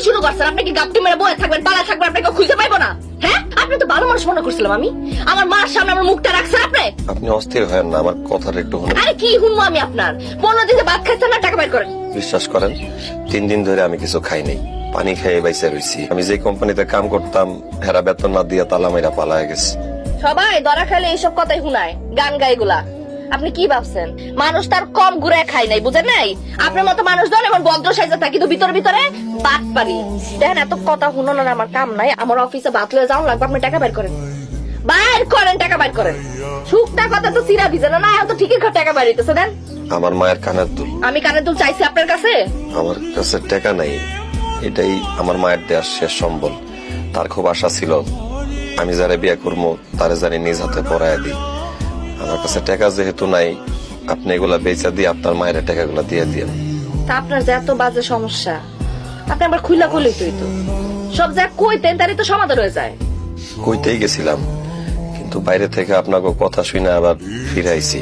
শুরু করছেন? আপনি কি গাপটি মেরে বয়ে থাকবেন, পালা থাকবেন, আপনাকে খুঁজে পাইবো না? হ্যাঁ, আপনি তো ভালো মানুষ মনে করছিলাম আমি। আমার মার সামনে আমার মুখটা রাখছেন আপনি। আপনি অস্থির হয়েন না, আমার কথাটা একটু শুনুন। আরে কি শুনবো আমি আপনার? 15 দিনে ভাত খাইছেন না, টাকা বের করেন। বিশ্বাস করেন, 3 দিন ধরে আমি কিছু খাই নাই, পানি খেয়ে বাইসে রয়েছি। আমি যে কোম্পানিতে কাম করতাম হেরা বেতন না দিয়ে তালা মাইরা পালায় গেছে। সবাই ধরা খাইলে এইসব কথাই শুনায়, গান গায় এগুলা। আপনি কি ভাবছেন মানুষ তার কম ঘুরে খাই নাই, বুঝেন নাই? আপনার মতো মানুষ ধর এমন ভদ্র সাইজে থাকে, কিন্তু ভিতরে ভিতরে বাদ পারি। দেখেন, এত কথা শুনুন, আমার কাম নাই। আমার অফিসে ভাত লয়ে যাও লাগবে, আপনি টাকা বের করেন। বাইর করেন, টাকা বাইর করেন। শুকনা কথা তো চিরা ভিজে না, এখন তো ঠিকই টাকা বাইর হইতেছে। দেন। আমার মায়ের কানের দুল। আমি কানের দুল চাইছি আপনার কাছে? আমার কাছে টাকা নাই, এটাই আমার মায়ের দেওয়ার শেষ সম্বল। তার খুব আশা ছিল আমি যারা বিয়ে করবো তারা জানি নিজ হাতে পড়ায় দিই। আমার কাছে টাকা যেহেতু নাই, আপনি এগুলা বেচা দিয়ে আপনার মায়ের টাকাগুলা দিয়ে দিন। তা আপনার যে এত বাজে সমস্যা, আপনি আবার খুইলা কইলেই তো সব যা কইতেন তারই তো সমাধান হয়ে যায়। কইতেই গেছিলাম, কিন্তু বাইরে থেকে আপনাকে কথা শুনে আবার ফিরাইছি।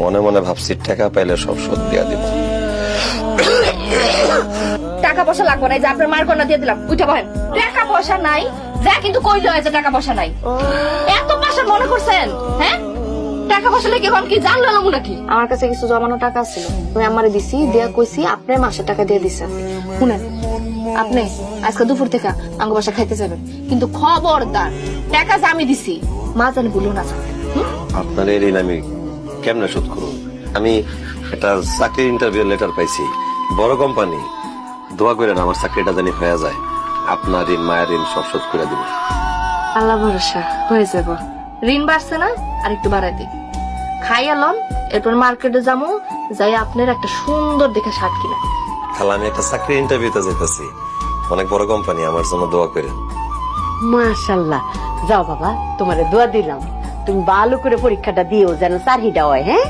মনে মনে ভাবছি টাকা পাইলে সব শোধ দিয়া দিব। টাকা পয়সা লাগবে না, যে আপনার মায়ের কন্যা দিয়ে দিলাম, উঠে বহেন। টাকা পয়সা নাই যা, কিন্তু কইলে হয় যে টাকা পয়সা নাই। এত পয়সা মনে করছেন? হ্যাঁ, টাকা পয়সা লেগে এখন কি জানলো নাকি? আমার কাছে কিছু জমানো টাকা ছিল, আমি আমারে দিছি, দেয়া কইছি আপনার মাসের টাকা দিয়ে দিছে। শুনেন, আপনি আজকে দুপুর থেকে আঙ্গ বাসা খাইতে যাবেন, কিন্তু খবরদার টাকা যে আমি দিছি মা জানি বলুন না। আপনার এই ঋণ আমি কেমনে শোধ করব? আমি একটা চাকরির ইন্টারভিউ লেটার পাইছি, বড় কোম্পানি। দোয়া করেন আমার চাকরিটা জানি হয়ে যায়, আপনার ঋণ মায়ের ঋণ সব শোধ করে দিব। আল্লাহ ভরসা হয়ে যাব। ঋণ বাড়ছে না, আর একটু বাড়াই দিই। খাই আলম, এরপর মার্কেটে যাবো, যাই আপনার একটা সুন্দর দেখে শার্ট কিনা। খালা, আমি একটা চাকরির ইন্টারভিউতে যেতেছি, অনেক বড় কোম্পানি, আমার জন্য দোয়া করেন। মাশাআল্লাহ, যাও বাবা, তোমারে দোয়া দিলাম, তুমি ভালো করে পরীক্ষাটা দিও যেন চাকরিটা হয়। হ্যাঁ।